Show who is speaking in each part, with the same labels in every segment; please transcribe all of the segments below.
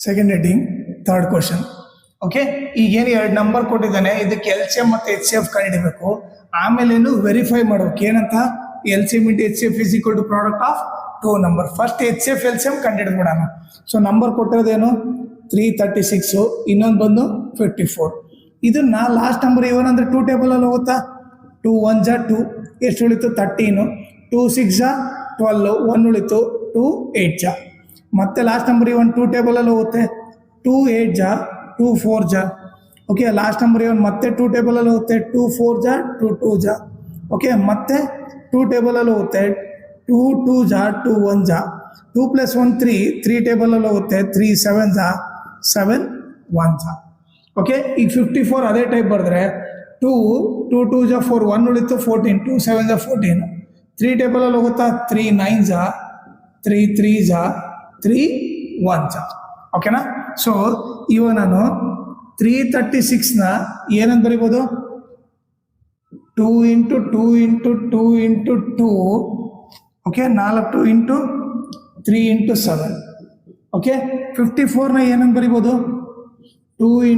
Speaker 1: Second heading third question. Okay, ಈಗೇನು 2 number ಕೊಟ್ಟಿದ್ದಾನೆ, ಇದಕ್ಕೆ LCM ಮತ್ತು HCF ಕಂಡುಹಿಡಬೇಕು. ಆಮೇಲೆ ವೆರಿಫೈ ಮಾಡ್ಬೇಕು. ಏನಂತ? LCM into HCF is equal to product of 2 number. First HCF LCM ಕಂಡುಹಿಡ್ಬಿಡೋಣ. ಸೊ ನಂಬರ್ ಕೊಟ್ಟಿರೋದೇನು 336, ಇನ್ನೊಂದು ಬಂದು 54. ಇದನ್ನ ಲಾಸ್ಟ್ ನಂಬರ್ ಇವನ್ ಅಂದರೆ 2 ಟೇಬಲಲ್ಲಿ ಹೋಗುತ್ತಾ? 2 1 ಜಾ 2, ಎಷ್ಟು ಉಳಿತು? 13. 2 6 ಜಾ 12, 1 ಉಳಿತು. 2 8 ಜಾ. ಮತ್ತೆ ಲಾಸ್ಟ್ ನಂಬರ್ ಇವನ್ 2 ಟೇಬಲಲ್ಲಿ ಹೋಗುತ್ತೆ. 2 8 ಜಾ 2 4 ಜಾ. ಓಕೆ, ಲಾಸ್ಟ್ ನಂಬರ್ ಇವನ್ ಮತ್ತೆ 2 ಟೇಬಲಲ್ಲಿ ಹೋಗುತ್ತೆ. 2 4 ಜಾ 2 2 ಜಾ. ಓಕೆ, ಮತ್ತೆ 2 ಟೇಬಲಲ್ಲಿ ಹೋಗುತ್ತೆ. 2 2 ಜಾ 2 1 ಜಾ. 2 + 1 3 ಟೇಬಲಲ್ಲಿ ಹೋಗುತ್ತೆ. 3 7 ಜಾ 7 1 ಜಾ. ಓಕೆ, ಈಗ 54 ಅದೇ ಟೈಪ್ ಬರೆದ್ರೆ 2 2 2 ಜಾ 4, 1 ಉಳಿತು. 14 2 7 ಜಾ 14. 3 ಟೇಬಲಲ್ಲಿ ಹೋಗುತ್ತಾ? 3 9 ಜಾ 3 3 ಜಾ 3 1 ಜಾ. ಓಕೆನಾ? ಸೊ ಇವಾಗ ನಾನು 336ನ ಏನಂತ ಬರಿಬೋದು? 2 × 2 × 2 × 2. ಓಕೆ, 4 × 3 × 7. ಓಕೆ, 54ನ ಏನಂತ ಬರಿಬೋದು? 2 ×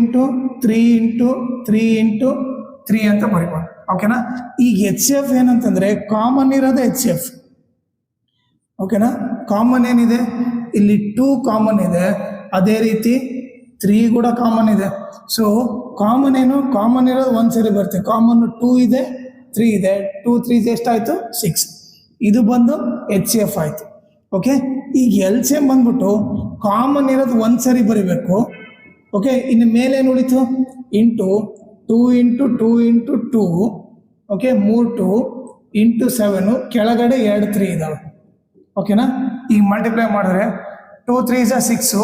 Speaker 1: 3 × 3 × 3 ಅಂತ ಬರಿಬೋದು. ಓಕೆನಾ? ಈಗ HCF ಏನಂತಂದರೆ ಕಾಮನ್ ಇರೋದು HCF. ಓಕೆನಾ? ಕಾಮನ್ ಏನಿದೆ ಇಲ್ಲಿ? 2 ಕಾಮನ್ ಇದೆ. ಅದೇ ರೀತಿ 3 ಕೂಡ ಕಾಮನ್ ಇದೆ. ಸೊ ಕಾಮನ್ ಏನು? ಕಾಮನ್ ಇರೋದು ಒಂದು ಸರಿ ಬರುತ್ತೆ. ಕಾಮನ್ 2 ಇದೆ, 3 ಇದೆ. 2 3 ಎಷ್ಟಾಯಿತು? 6. ಇದು ಬಂದು HCF ಆಯಿತು. ಓಕೆ, ಈಗ LCM ಬಂದ್ಬಿಟ್ಟು ಕಾಮನ್ ಇರೋದು ಒಂದು ಸರಿ ಬರಿಬೇಕು. ಓಕೆ, ಇನ್ನು ಮೇಲೇನು ಉಳಿತು? ಇಂಟು 2 × 2 × 2. ಓಕೆ, 3 2 × 7, ಕೆಳಗಡೆ 2 3 ಇದ್ದಾವೆ. ಓಕೆನಾ? ಈಗ ಮಲ್ಟಿಪ್ಲೈ ಮಾಡಿದ್ರೆ 2 3 ಜಾ 6,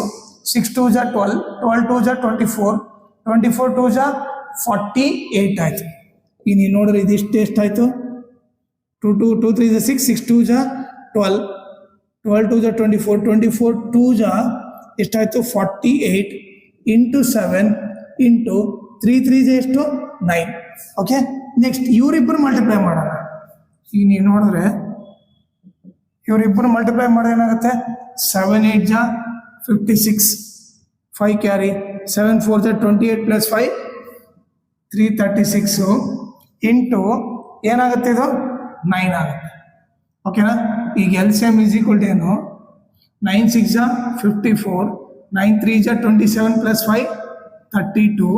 Speaker 1: 6 2 ಜಾ 12, 12 2 ಜಾ 24, 24 2 ಜಾ 48 ಆಯಿತು. ಈಗ ನೀವು ನೋಡಿದ್ರೆ ಇದಿಷ್ಟು ಎಷ್ಟಾಯಿತು? 2 3 ಜಾ 6, 6 2 ಜಾ 12, 12 2 ಜಾ 24, 24 2 ಜಾ ಎಷ್ಟಾಯಿತು? 48 × 7 ಇಂಟು 3 3 ಜಾ ಎಷ್ಟು? 9. ಓಕೆ, ನೆಕ್ಸ್ಟ್ ಇವರಿಬ್ಬರು ಮಲ್ಟಿಪ್ಲೈ ಮಾಡೋಣ. ಈಗ ನೀವು ನೋಡಿದ್ರೆ ಇವರಿಬ್ಬರು ಮಲ್ಟಿಪ್ಲೈ ಮಾಡಿದ್ರೆ ಏನಾಗುತ್ತೆ? 7 8 ಜಾ 56, 5 ಕ್ಯಾರಿ, 7 4 ಜಾ 28 + 5 336 ಇಂಟು ಏನಾಗುತ್ತೆ? ಇದು 9 ಆಗುತ್ತೆ. ಓಕೆನಾ? ಈಗ LCM = ಏನು? 9 6 ಜಾ 54, 9 3 ಜಾ 27 + 5 32,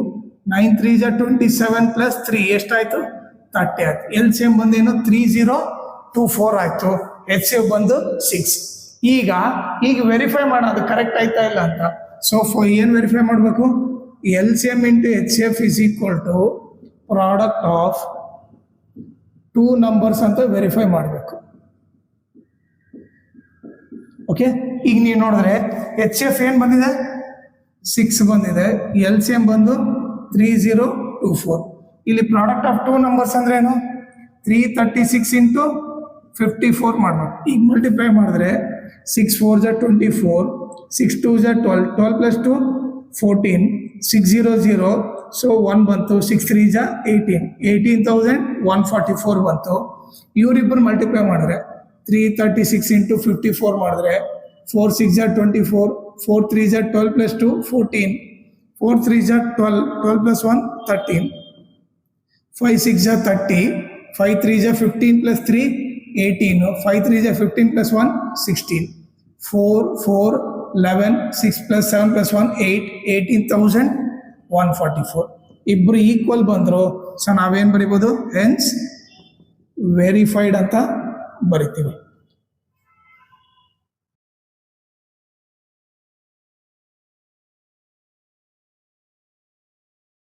Speaker 1: 9 3 ಜಾ 27 + 3 ಎಷ್ಟಾಯಿತು? 30 ಆಯಿತು. LCM ಬಂದೇನು? 3024 ಆಯಿತು. HCF ಬಂದು 6. ಈಗ ವೆರಿಫೈ ಮಾಡೋದು ಕರೆಕ್ಟ್ ಆಯ್ತಾ ಇಲ್ಲ ಅಂತ. ಸೊ ಏನು ವೆರಿಫೈ ಮಾಡಬೇಕು? LCM × HCF is equal to product of 2 numbers ಅಂತ ವೆರಿಫೈ ಮಾಡಬೇಕು. ಓಕೆ, ಈಗ ನೀವು ನೋಡಿದ್ರೆ HCF ಏನು ಬಂದಿದೆ? 6 ಬಂದಿದೆ. LCM ಬಂದು 3024. ಇಲ್ಲಿ ಪ್ರಾಡಕ್ಟ್ ಆಫ್ 2 ನಂಬರ್ಸ್ ಅಂದ್ರೆ ಏನು? 336 × 54 ಮಾಡಬೇಕು. ಈಗ ಮಲ್ಟಿಪ್ಲೈ ಮಾಡಿದ್ರೆ 6 4 ಜಾ 24, 6 2 ಜಾ 12, 12 + 2 14, 6 0 0. ಸೊ 1 ಬಂತು. 6 3 ಜಾ 18, 18,144 ಬಂತು. ಇವರಿಬ್ಬರು ಮಲ್ಟಿಪ್ಲೈ ಮಾಡಿದ್ರೆ 336 × 54 ಮಾಡಿದ್ರೆ 4 6 ಜಾ 24, 4 3 ಜಾ 12 + 2 14, 4 3 ಜಾ 12, 12 + 1 13, 5 6 ಜಾ 30, 5 3 ಜಾ 15 + 3 18, 5 3 ಜಾ 15 + 1 16, 4 4 11, 6 + 7 + 1 8, 18,144. ಇಬ್ಬರು ಈಕ್ವಲ್ ಬಂದರು. ಸೊ ನಾವೇನು ಬರಿಬೋದು? ಹೆನ್ಸ್ ವೆರಿಫೈಡ್ ಅಂತ ಬರಿತೀವಿ.